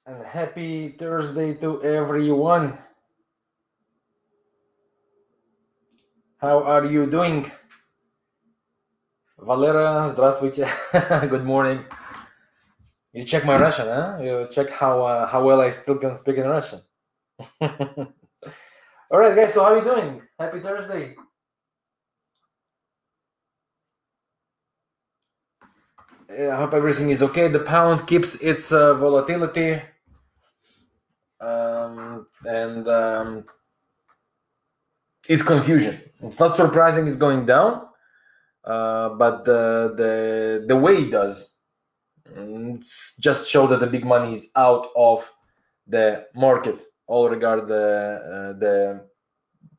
And happy Thursday to everyone. How are you doing? Valera, здравствуйте. Good morning. You check my Russian, huh? You check how well I still can speak in Russian. All right, guys. So how are you doing? Happy Thursday. I hope everything is okay. The pound keeps its volatility, and it's confusion. It's not surprising it's going down, but the way it does. It's just show that the big money is out of the market all regard the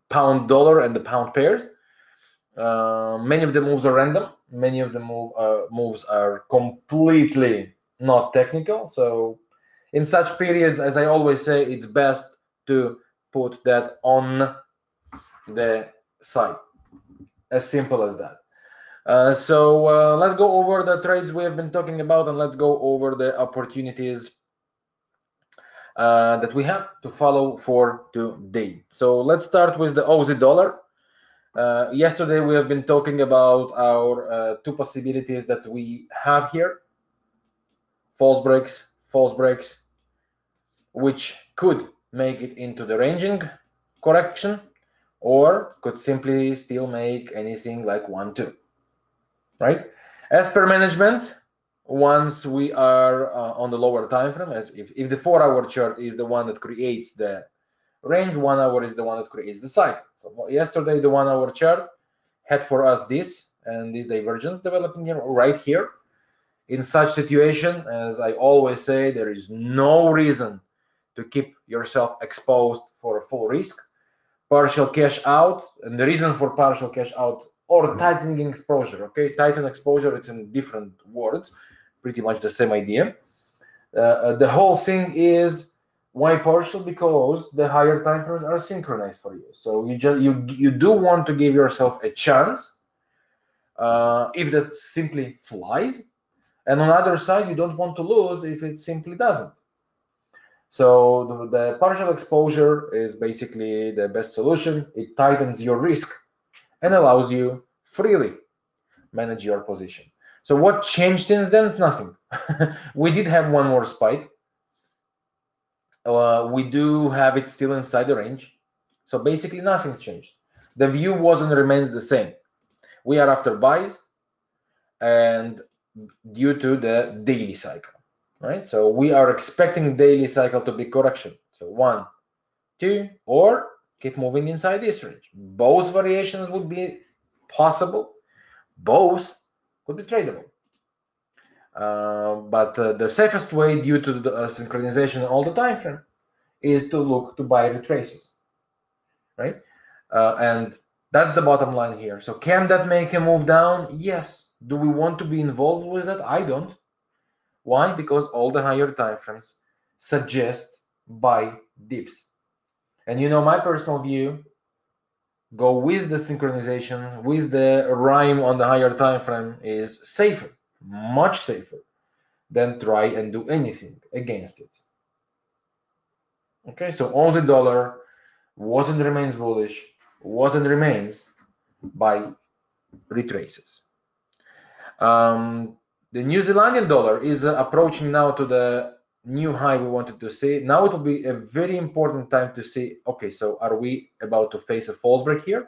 pound dollar and the pound pairs. Many of the moves are random. Many of the moves are completely not technical. So in such periods, as I always say, it's best to put that on the side. As simple as that. So let's go over the trades we have been talking about, and let's go over the opportunities that we have to follow for today. So let's start with the Aussie dollar. Yesterday we have been talking about our two possibilities that we have here: false breaks, which could make it into the ranging correction, or could simply still make anything like 1-2, right? As per management, once we are on the lower time frame, as if the 4-hour chart is the one that creates the range, 1 hour is the one that creates the cycle. So yesterday the 1 hour chart had for us this and this divergence developing here, right here. In such situation, as I always say, there is no reason to keep yourself exposed for a full risk. Partial cash out, and the reason for partial cash out or tightening exposure, okay, tighten exposure, it's in different words, pretty much the same idea. The whole thing is why partial? Because the higher time frames are synchronized for you. So you do want to give yourself a chance if that simply flies, and on the other side you don't want to lose if it simply doesn't. So the partial exposure is basically the best solution. It tightens your risk and allows you freely manage your position. So what changed since then? Nothing. We did have one more spike. We do have it still inside the range. So basically nothing changed. The view was and remains the same. We are after buys and due to the daily cycle, right? So we are expecting daily cycle to be correction. So 1, 2, or keep moving inside this range. Both variations would be possible. Both could be tradable. But the safest way, due to the synchronization all the time frame, is to look to buy retraces, right? And that's the bottom line here. So can that make a move down? Yes. Do we want to be involved with that? I don't. Why? Because all the higher time frames suggest buy dips. And you know my personal view, go with the synchronization, with the rhyme on the higher time frame is safer, much safer than try and do anything against it. Okay, so Aussie dollar was and remains bullish, was and remains by retraces. The New Zealandian dollar is approaching now to the new high we wanted to see. Now it will be a very important time to see, okay, so are we about to face a false break here?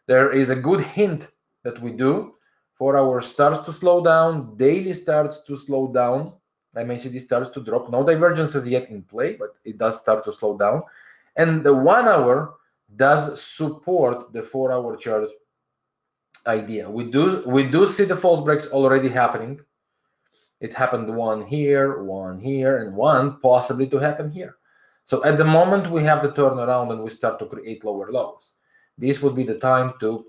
There is a good hint that we do. 4-hour starts to slow down, daily starts to slow down, MACD starts to drop. No divergences yet in play, but it does start to slow down. And the 1 hour does support the 4-hour chart idea. We do see the false breaks already happening. It happened one here, and one possibly to happen here. So at the moment we have the turnaround and we start to create lower lows. This would be the time to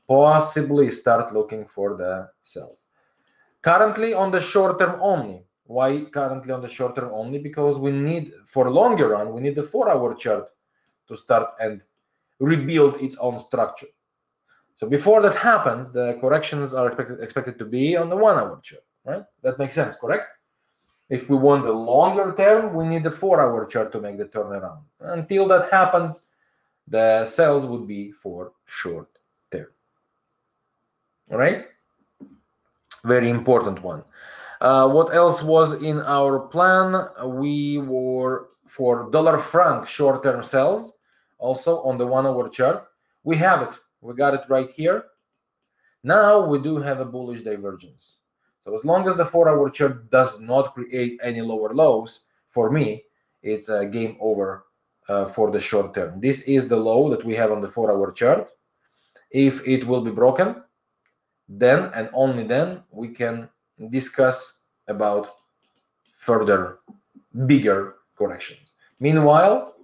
possibly start looking for the sells. Currently on the short term only. Why currently on the short term only? Because we need, for longer run, we need the 4-hour chart to start and rebuild its own structure. So before that happens, the corrections are expected to be on the 1-hour chart, right? That makes sense, correct? If we want a longer term, we need the 4-hour chart to make the turnaround. Until that happens, the sales would be for short term. All right? Very important one. What else was in our plan? We were for dollar franc short-term sales, also on the 1-hour chart. We have it. We got it right here. Now we do have a bullish divergence. So as long as the 4-hour chart does not create any lower lows, for me, it's a game over for the short term. This is the low that we have on the 4-hour chart. If it will be broken, then and only then we can discuss about further bigger corrections. Meanwhile,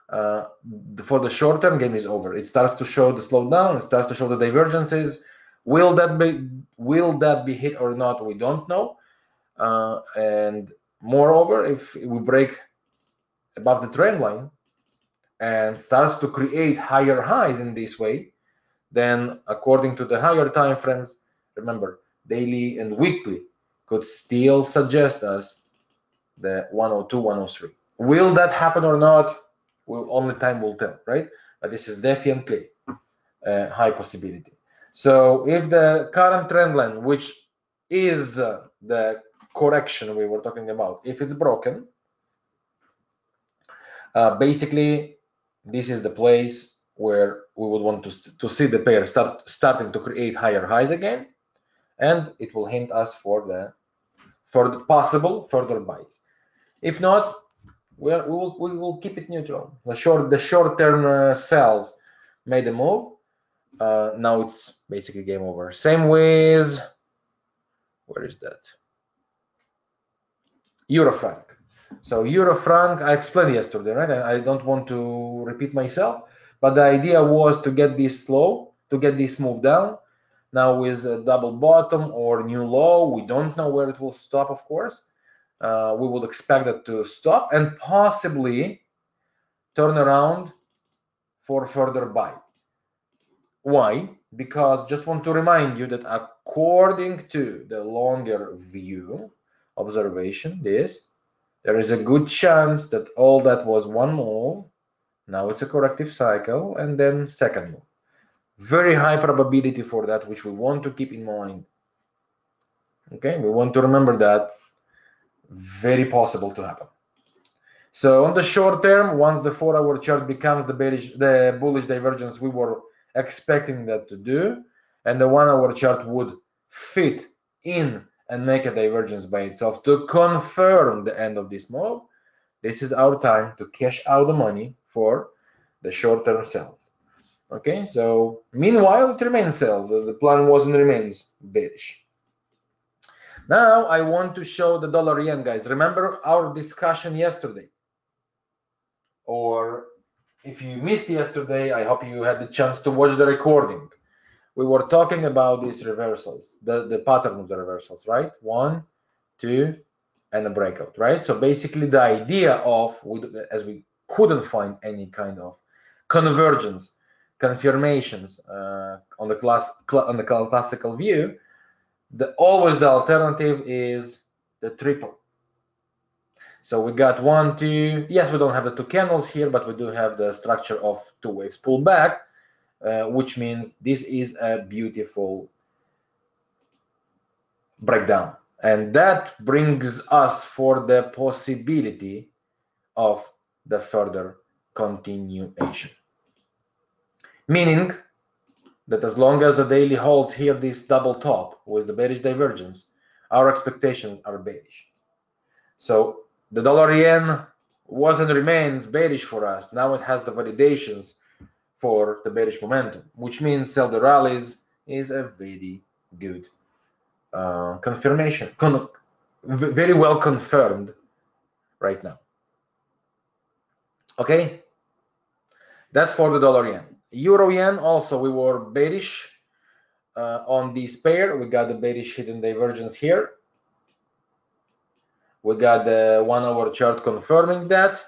for the short term, game is over. It starts to show the slowdown. It starts to show the divergences. Will that be hit or not? We don't know. And moreover, if we break above the trend line and starts to create higher highs in this way, then according to the higher time frames, remember, daily and weekly could still suggest us the 102, 103. Will that happen or not? Well, only time will tell, right? But this is definitely a high possibility. So if the current trend line, which is the correction we were talking about, if it's broken, basically this is the place where we would want to see the pair starting to create higher highs again, and it will hint us for the possible further buys. If not, we will keep it neutral. The short term sells made a move. Now it's basically game over. Same with, where is that? Euro franc. So Euro franc, I explained yesterday, right? I don't want to repeat myself, but the idea was to get this low, to get this move down. Now with a double bottom or new low, we don't know where it will stop, of course. We would expect it to stop and possibly turn around for further buy. Why? Because just want to remind you that according to the longer view observation, there is a good chance that all that was one move, now it's a corrective cycle, and then second move. Very high probability for that, which we want to keep in mind. Okay, we want to remember that. Very possible to happen. So on the short term, once the 4-hour chart becomes the bullish divergence we were expecting that to do, and the 1-hour chart would fit in and make a divergence by itself to confirm the end of this move, this is our time to cash out the money for the short-term sales. Okay, so meanwhile it remains sales, as the plan was and remains bearish. Now I want to show the dollar yen, guys. Remember our discussion yesterday, or if you missed yesterday, I hope you had the chance to watch the recording. We were talking about these reversals, the pattern of the reversals, right? 1, 2, and a breakout, right? So basically the idea of, as we couldn't find any kind of convergence, confirmations on the classical view, always the alternative is the triple. So we got 1, 2. Yes, we don't have the 2 candles here, but we do have the structure of 2 waves pulled back, which means this is a beautiful breakdown. And that brings us for the possibility of the further continuation. Meaning that as long as the daily holds here this double top with the bearish divergence, our expectations are bearish. So the dollar yen was and remains bearish for us. Now it has the validations for the bearish momentum, which means sell the rallies is a very good confirmation, very well confirmed right now. Okay, that's for the dollar yen. Euro yen also, we were bearish on this pair. We got the bearish hidden divergence here. We got the 1-hour chart confirming that,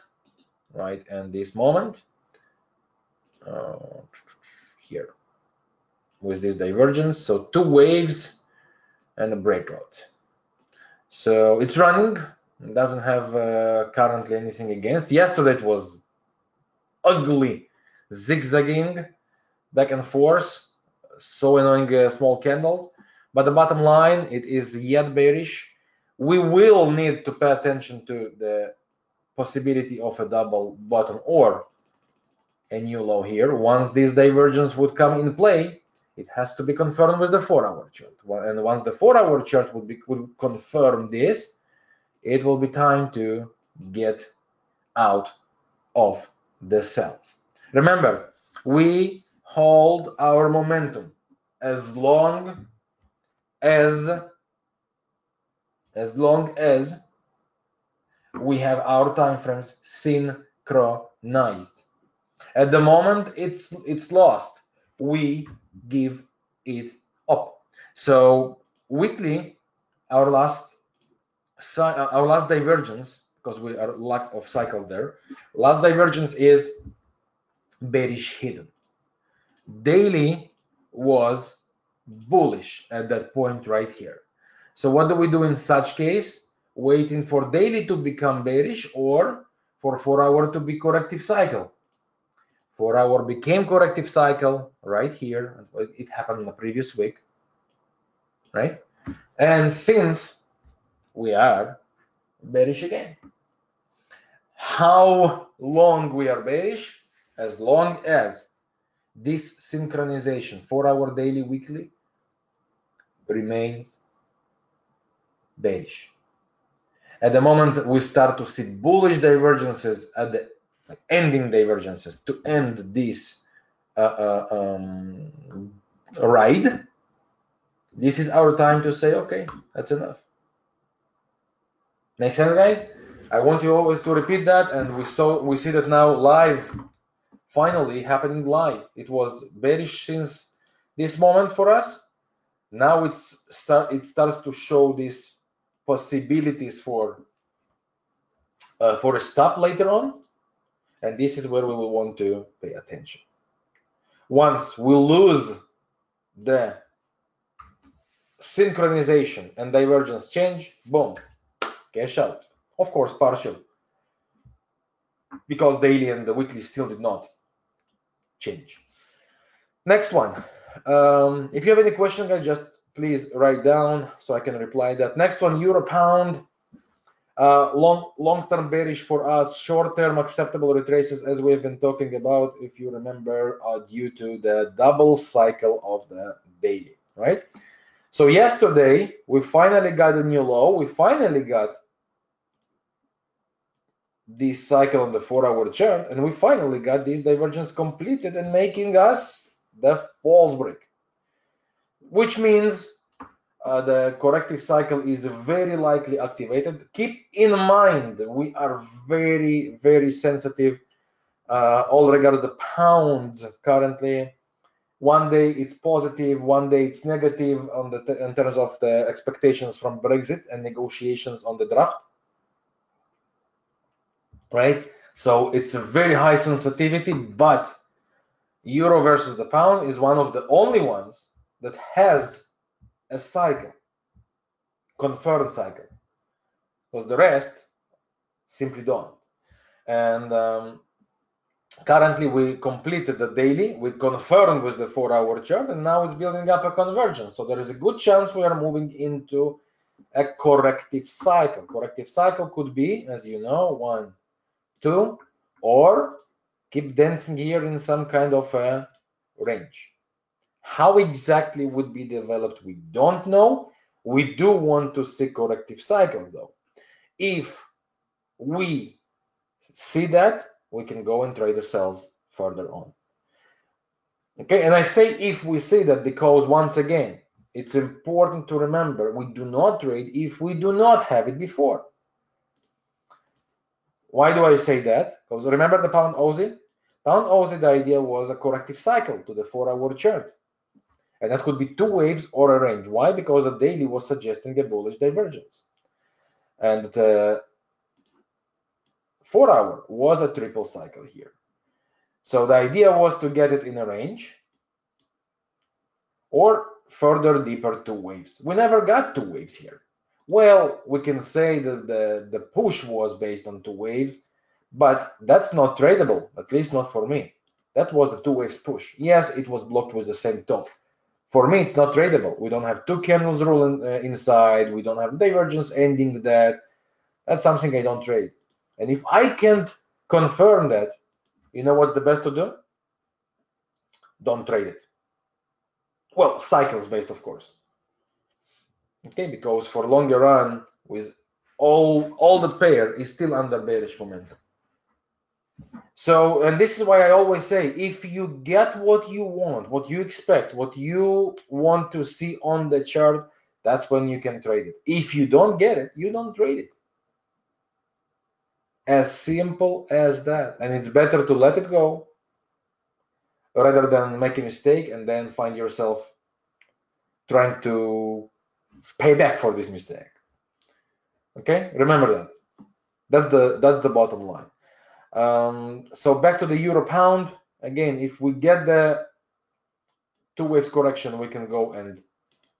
right? And this moment here with this divergence. So 2 waves and a breakout. So it's running. Doesn't have currently anything against. Yesterday it was ugly, zigzagging back and forth, so annoying small candles. But the bottom line, it is yet bearish. We will need to pay attention to the possibility of a double bottom or a new low here. Once this divergence would come in play, it has to be confirmed with the 4-hour chart. And once the 4-hour chart would confirm this, it will be time to get out of the cells. Remember, we hold our momentum as long as we have our time frames synchronized. At the moment it's lost, we give it up. So weekly, our last divergence, because we are lack of cycles there, last divergence is bearish hidden. Daily was bullish at that point right here. So what do we do in such case? Waiting for daily to become bearish or for 4-hour to be corrective cycle. 4-hour became corrective cycle right here. It happened in the previous week, right? And since we are bearish again. How long we are bearish? As long as this synchronization, 4-hour daily, weekly, remains bearish. At the moment we start to see bullish divergences at the ending divergences to end this ride, this is our time to say, okay, that's enough. Make sense, guys? I want you always to repeat that, and we see that now live, finally happening live. It was bearish since this moment for us. Now it starts to show these possibilities for a stop later on, and this is where we will want to pay attention. Once we lose the synchronization and divergence change, boom, cash out. Of course, partial, because daily and the weekly still did not change. Next one. If you have any questions, guys, just please write down so I can reply that. Next one, euro pound. Long-term bearish for us, short-term acceptable retraces, as we've been talking about, if you remember, due to the double cycle of the daily, right? So yesterday we finally got a new low. We finally got this cycle on the 4-hour chart, and we finally got this divergence completed and making us the false break, which means the corrective cycle is very likely activated. Keep in mind, we are very, very sensitive all regards the pounds currently. One day it's positive, one day it's negative in terms of the expectations from Brexit and negotiations on the draft, right? So it's a very high sensitivity, but euro versus the pound is one of the only ones that has a cycle, confirmed cycle, because the rest simply don't. And currently we completed the daily, we confirmed with the 4-hour chart, and now it's building up a convergence. So there is a good chance we are moving into a corrective cycle. Corrective cycle could be, as you know, 1, 2, or keep dancing here in some kind of a range. How exactly would be developed, we don't know. We do want to see corrective cycles though. If we see that, we can go and trade the cells further on. Okay, and I say if we see that because, once again, it's important to remember we do not trade if we do not have it before. Why do I say that? Because remember the pound Aussie? Pound Aussie, the idea was a corrective cycle to the 4-hour chart. And that could be 2 waves or a range. Why? Because the daily was suggesting a bullish divergence. And the 4-hour was a triple cycle here. So the idea was to get it in a range or further deeper 2 waves. We never got 2 waves here. Well, we can say that the push was based on two waves, but that's not tradable, at least not for me. That was the two waves push. Yes, it was blocked with the same top. For me, it's not tradable. We don't have two candles rule inside. We don't have divergence ending that. That's something I don't trade. And if I can't confirm that, you know what's the best to do? Don't trade it. Well, cycles based, of course. Okay, because for longer run, with all the pair is still under bearish momentum. So, and this is why I always say, if you get what you want, what you expect, what you want to see on the chart, that's when you can trade it. If you don't get it, you don't trade it. As simple as that. And it's better to let it go rather than make a mistake and then find yourself trying to pay back for this mistake. Okay, remember that. That's the bottom line. So back to the euro pound. Again, if we get the two waves correction, we can go and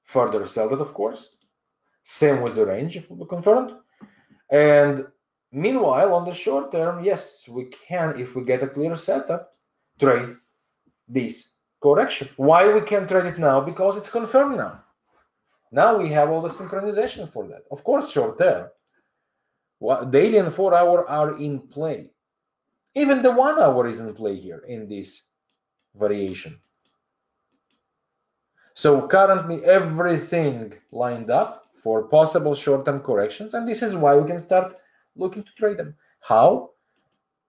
further sell it, of course. Same with the range if we confirmed. And meanwhile, on the short term, yes, we can, if we get a clear setup, trade this correction. Why we can't trade it now? Because it's confirmed now. Now we have all the synchronization for that. Of course, short term. Daily and 4 hour are in play. Even the 1 hour is in play here in this variation. So currently everything lined up for possible short-term corrections, and this is why we can start looking to trade them. How?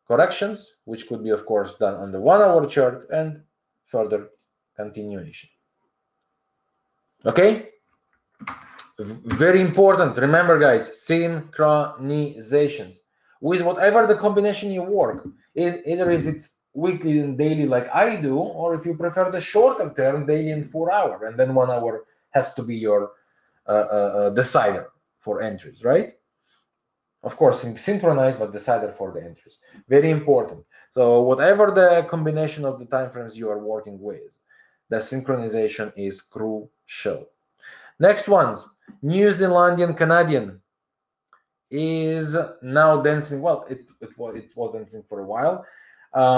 Corrections, which could be of course done on the 1 hour chart, and further continuation. Okay? Very important. Remember guys, synchronizations. With whatever the combination you work, either if it's weekly and daily like I do, or if you prefer the shorter term, daily and 4 hour, and then 1 hour has to be your decider for entries, right? Of course, synchronized, but decider for the entries. Very important. So whatever the combination of the time frames you are working with, the synchronization is crucial. Next ones, New Zealandian Canadian is now dancing. Well, it was dancing for a while.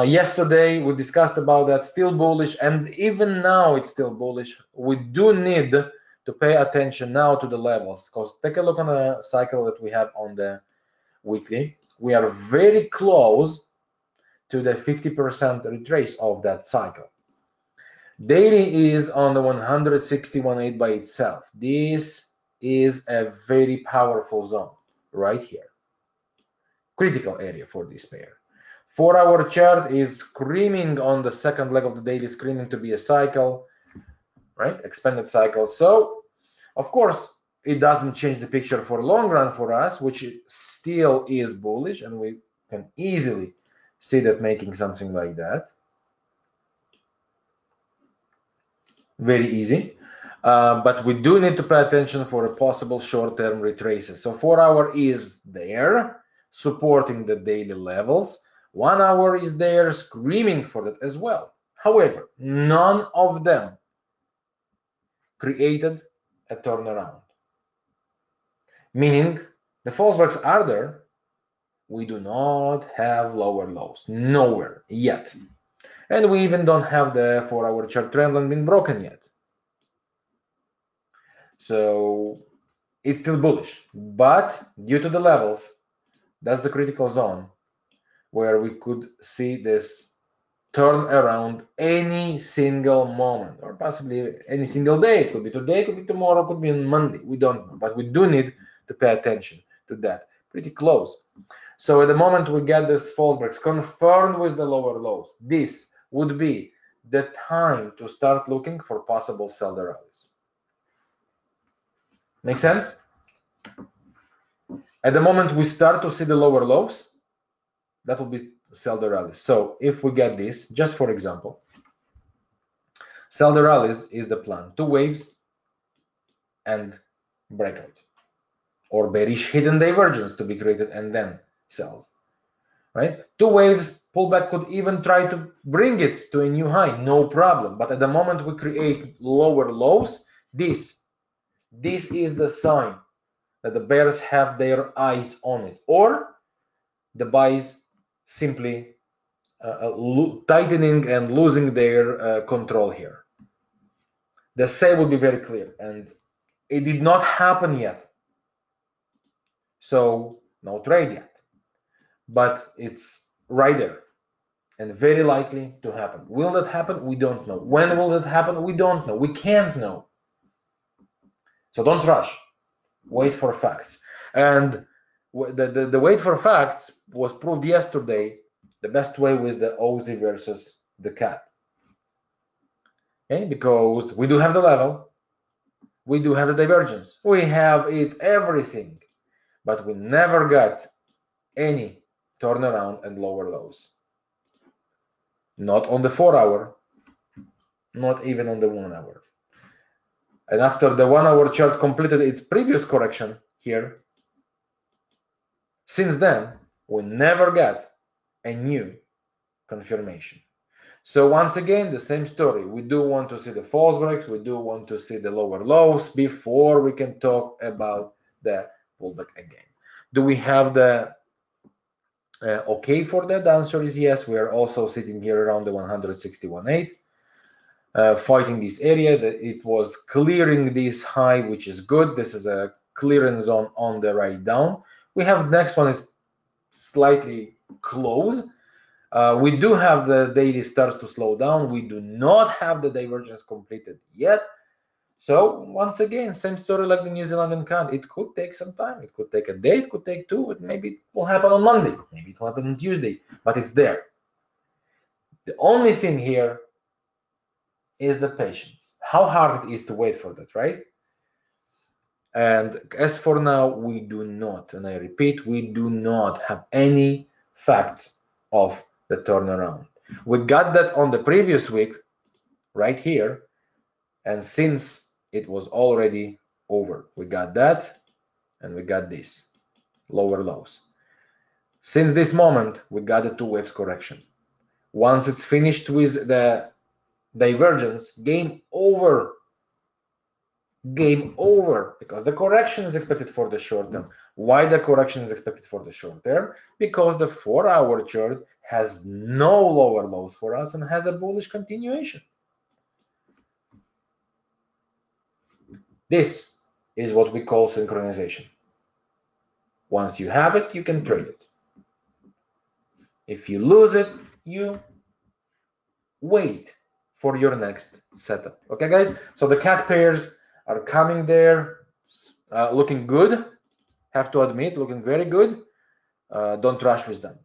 Yesterday we discussed about that, still bullish, and even now it's still bullish. We do need to pay attention now to the levels, because take a look on the cycle that we have on the weekly. We are very close to the 50% retrace of that cycle. Daily is on the 161.8 by itself. This is a very powerful zone right here. Critical area for this pair. 4 hour chart is screaming on the second leg of the daily, screaming to be a cycle, right? Expanded cycle. So, of course, it doesn't change the picture for long run for us, which still is bullish, and we can easily see that making something like that. Very easy. But we do need to pay attention for a possible short-term retraces. So 4 hour is there, supporting the daily levels. 1 hour is there, screaming for that as well. However, none of them created a turnaround. Meaning, the false breaks are there. We do not have lower lows, nowhere yet. And we even don't have the 4 hour chart trend line been broken yet. So it's still bullish, but due to the levels, that's the critical zone where we could see this turn around any single moment, or possibly any single day. It could be today, it could be tomorrow, it could be on Monday. We don't know, but we do need to pay attention to that. Pretty close. So at the moment we get this false breaks confirmed with the lower lows, this would be the time to start looking for possible sell the rallies. Make sense? At the moment we start to see the lower lows, that will be sell the rallies. So if we get this, just for example, sell the rallies is the plan. 2 waves and breakout, or bearish hidden divergence to be created and then sells, right? 2 waves, pullback could even try to bring it to a new high, no problem. But at the moment we create lower lows, this is the sign that the bears have their eyes on it, or the buys simply tightening and losing their control here. The sale will be very clear, and it did not happen yet, so no trade yet, but it's right there and very likely to happen. Will that happen? We don't know. When will it happen? We don't know. We can't know. So don't rush. Wait for facts. And the wait for facts was proved yesterday. The best way was the Aussie versus the cat. Okay, because we do have the level, we do have the divergence, we have it everything, but we never got any turnaround and lower lows. Not on the 4 hour, not even on the 1 hour. And after the 1 hour chart completed its previous correction here, since then, we never got a new confirmation. So once again, the same story. We do want to see the false breaks. We do want to see the lower lows before we can talk about the pullback again. Do we have the okay for that? The answer is yes. We are also sitting here around the 161.8, fighting this area. That it was clearing this high, which is good. This is a clearance zone on the right down. We have next one is slightly close. We do have the daily starts to slow down. We do not have the divergence completed yet. So once again, same story like the New Zealand CAD. It could take some time. It could take a day. It could take two. Maybe it will happen on Monday. Maybe it will happen on Tuesday. But it's there. The only thing here is the patience. How hard it is to wait for that, right? And as for now, we do not, and I repeat, we do not have any facts of the turnaround. We got that on the previous week, right here, and since it was already over, we got that, and we got this, lower lows. Since this moment, we got a 2 waves correction. Once it's finished with the divergence, game over. Game over, because the correction is expected for the short term. Why the correction is expected for the short term? Because the 4 hour chart has no lower lows for us and has a bullish continuation. This is what we call synchronization. Once you have it, you can trade it. If you lose it, you wait for your next setup. Okay, guys? So the cat pairs are coming there, looking good. Have to admit, looking very good. Don't rush with them.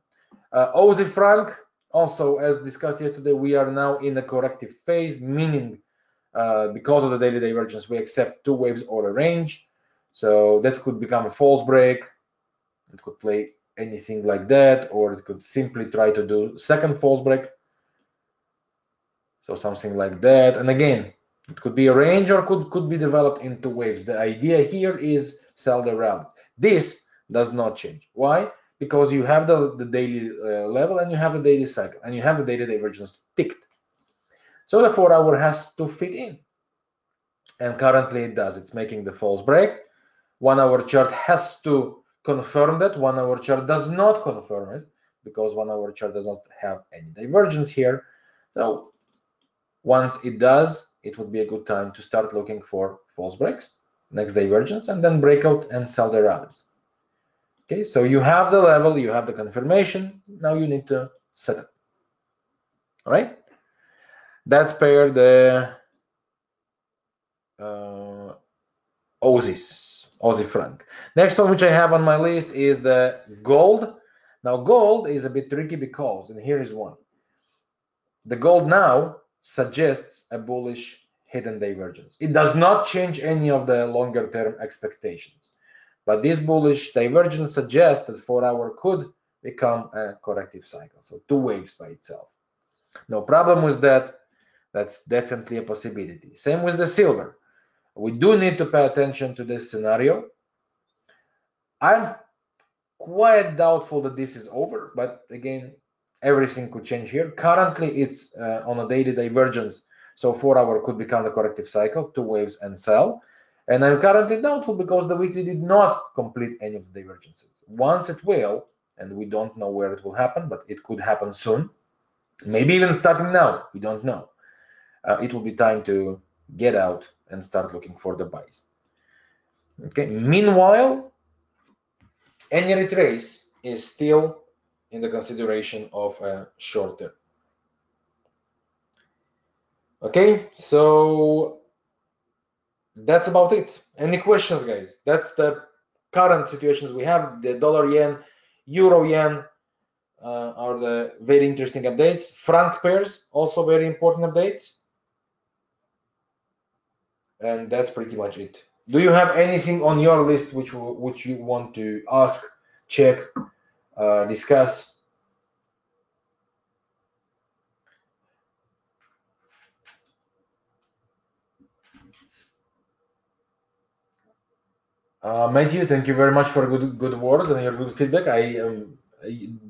Aussie franc, also as discussed yesterday, we are now in a corrective phase, meaning because of the daily divergence, we accept 2 waves or a range. So that could become a false break. It could play anything like that, or it could simply try to do second false break. So something like that. And again, it could be a range or could be developed in 2 waves. The idea here is sell the rallies. This does not change. Why? Because you have the daily level and you have the daily cycle and you have the daily divergence ticked. So the 4 hour has to fit in. And currently it does. It's making the false break. 1 hour chart has to confirm that. 1 hour chart does not confirm it because 1 hour chart does not have any divergence here. So once it does, it would be a good time to start looking for false breaks, next divergence, and then breakout and sell the rallies. Okay, so you have the level, you have the confirmation. Now you need to set it. All right, that's pair the Aussie franc. Next one which I have on my list is the gold. Now gold is a bit tricky because, and here is one. The gold now suggests a bullish hidden divergence. It does not change any of the longer term expectations, but this bullish divergence suggests that 4 hour could become a corrective cycle. So 2 waves by itself. No problem with that. That's definitely a possibility. Same with the silver. We do need to pay attention to this scenario. I'm quite doubtful that this is over, but again, everything could change here. Currently, it's on a daily divergence, so 4 hour could become the corrective cycle, 2 waves and sell. And I'm currently doubtful because the weekly did not complete any of the divergences. Once it will, and we don't know where it will happen, but it could happen soon, maybe even starting now, we don't know. It will be time to get out and start looking for the buys. Okay. Meanwhile, any retrace is still in the consideration of a short term. Okay, so that's about it. Any questions, guys? That's the current situations we have. The dollar yen, euro yen are the very interesting updates. Franc pairs, also very important updates. And that's pretty much it. Do you have anything on your list which you want to ask, check, discuss? Matthew, thank you very much for good words and your good feedback. The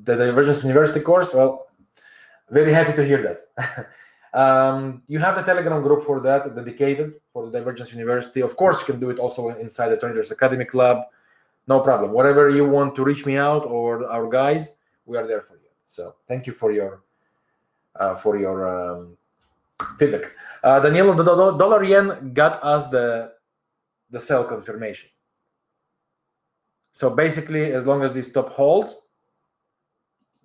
Divergence University course, well, very happy to hear that. You have the Telegram group for that, dedicated for the Divergence University. Of course, you can do it also inside the Traders Academy Club. No problem. Whatever you want to reach me out or our guys, we are there for you. So thank you for your feedback. Daniel, the dollar yen got us the sell confirmation. So basically, as long as this top holds,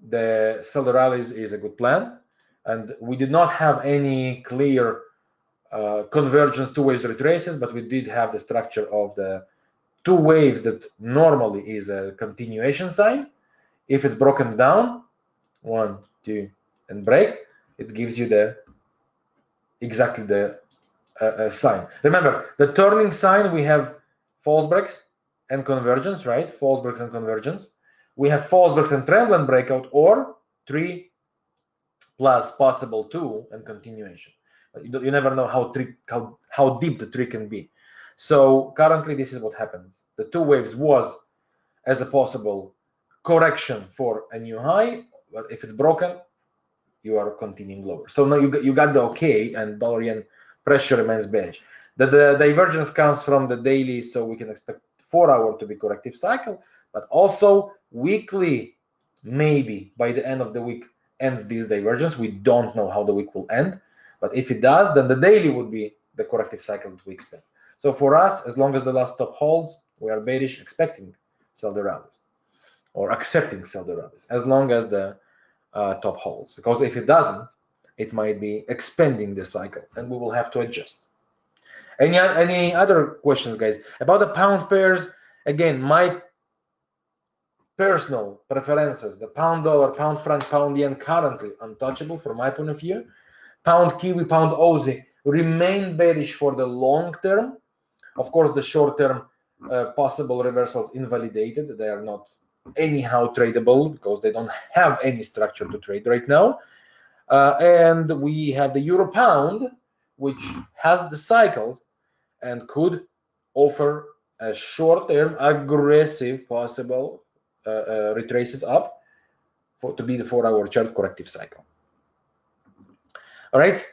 the sell the rallies is a good plan. And we did not have any clear convergence two waves retraces, but we did have the structure of the two waves that normally is a continuation sign. If it's broken down, 1, 2, and break, it gives you exactly the sign. Remember, the turning sign, we have false breaks and convergence, right? False breaks and convergence. We have false breaks and trendline breakout, or 3 plus possible 2 and continuation. You never know how deep the tree can be. So currently, this is what happens. The two waves was as a possible correction for a new high, but if it's broken, you are continuing lower. So now you got the okay, and dollar yen pressure remains bearish. The divergence comes from the daily, so we can expect 4-hour to be corrective cycle, but also weekly, maybe by the end of the week ends this divergence. We don't know how the week will end, but if it does, then the daily would be the corrective cycle that we expect. So for us, as long as the last top holds, we are bearish, expecting sell the rallies, or accepting sell the rallies, as long as the top holds. Because if it doesn't, it might be expanding the cycle, and we will have to adjust. Any other questions, guys? About the pound pairs, again, my personal preferences, the pound dollar, pound franc, pound yen, currently untouchable from my point of view. Pound Kiwi, pound Aussie remain bearish for the long term. Of course, the short term possible reversals invalidated. They are not anyhow tradable because they don't have any structure to trade right now. And we have the euro pound, which has the cycles and could offer a short-term aggressive possible retraces up to be the 4-hour chart corrective cycle. All right.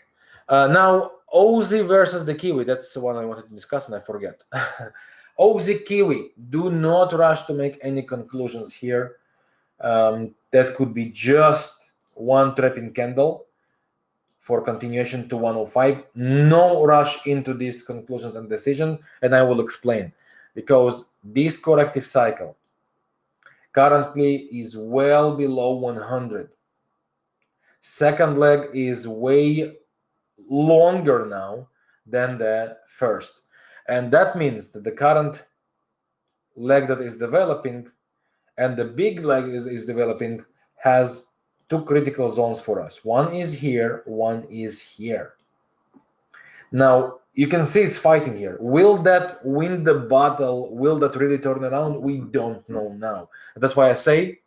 Now Aussie versus the Kiwi. That's the one I wanted to discuss, and I forget. Aussie Kiwi. Do not rush to make any conclusions here. That could be just one trapping candle for continuation to 105. No rush into these conclusions and decision, and I will explain. Because this corrective cycle currently is well below 100. Second leg is way longer now than the first, and that means that the current leg that is developing and the big leg is developing has two critical zones for us. One is here, one is here. Now you can see it's fighting here. Will that win the battle? Will that really turn around? We don't know now. That's why I say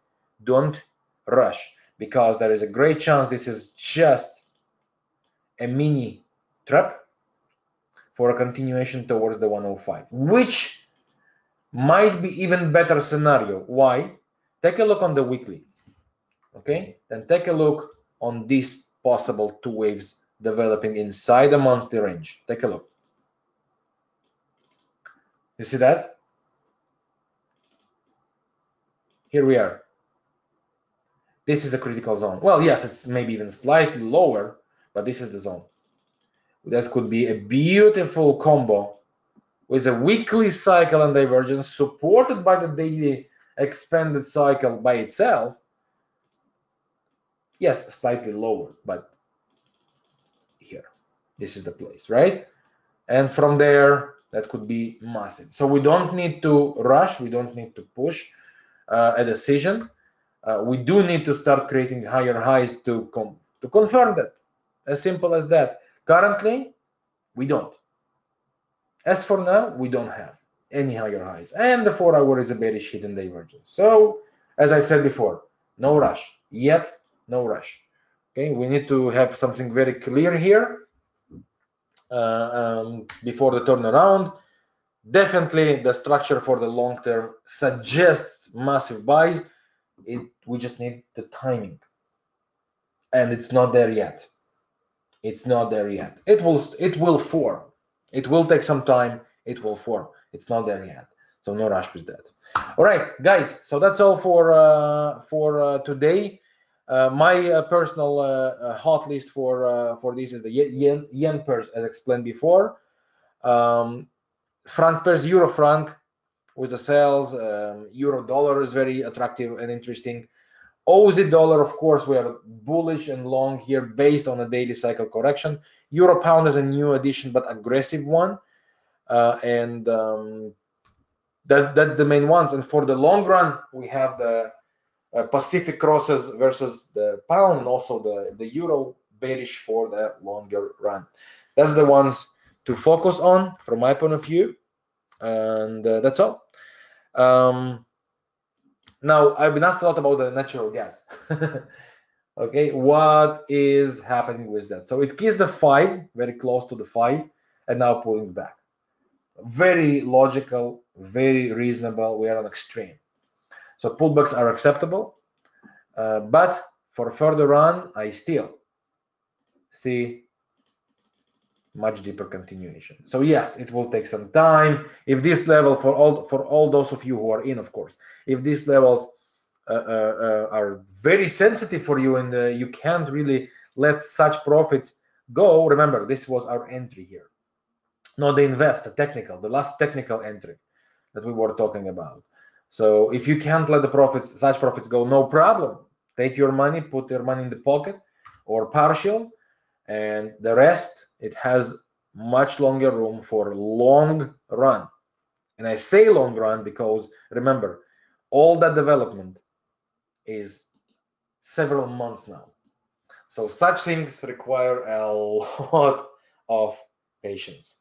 don't rush, because there is a great chance this is just a mini trap for a continuation towards the 105, which might be even better scenario. Why? Take a look on the weekly, okay? Then take a look on these possible two waves developing inside the monthly range. Take a look. You see that? Here we are. This is a critical zone. Well, yes, it's maybe even slightly lower, but this is the zone. That could be a beautiful combo with a weekly cycle and divergence supported by the daily expanded cycle by itself. Yes, slightly lower, but here, this is the place, right? And from there, that could be massive. So we don't need to rush, we don't need to push a decision. We do need to start creating higher highs to confirm that. As simple as that. Currently, we don't. As for now, we don't have any higher highs. And the 4 hour is a bearish hidden divergence. So, as I said before, no rush. Yet, no rush. Okay, we need to have something very clear here before the turnaround. Definitely, the structure for the long term suggests massive buys. We just need the timing, and it's not there yet. It's not there yet. It will form. It will take some time. It will form. It's not there yet. So no rush with that. All right, guys. So that's all for today. My personal hot list for this is the yen pairs, as explained before. Franc pairs, euro franc with the sales. Euro dollar is very attractive and interesting. Aussie dollar, of course, we are bullish and long here based on a daily cycle correction. Euro pound is a new addition, but aggressive one. That's the main ones. And for the long run, we have the Pacific crosses versus the pound, and also the euro bearish for the longer run. That's the ones to focus on from my point of view. And that's all. Now, I've been asked a lot about the natural gas. Okay, what is happening with that? So it kissed the 5, very close to the 5, and now pulling back. Very logical, very reasonable. We are on extreme. So pullbacks are acceptable, but for further run, I still see much deeper continuation. So yes, it will take some time. If this level, for all those of you who are in, of course, if these levels are very sensitive for you and you can't really let such profits go, remember, this was our entry here, not the invest, the last technical entry that we were talking about. So if you can't let such profits go, no problem. Take your money, put your money in the pocket or partials, and the rest, it has much longer room for long run. And I say long run because remember, all that development is several months now. So such things require a lot of patience.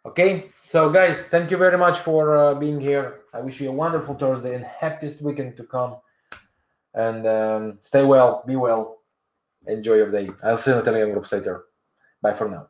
Okay, so guys, thank you very much for being here. I wish you a wonderful Thursday and happiest weekend to come. And stay well, be well, enjoy your day. I'll see you in the Telegram group later. Bye for now.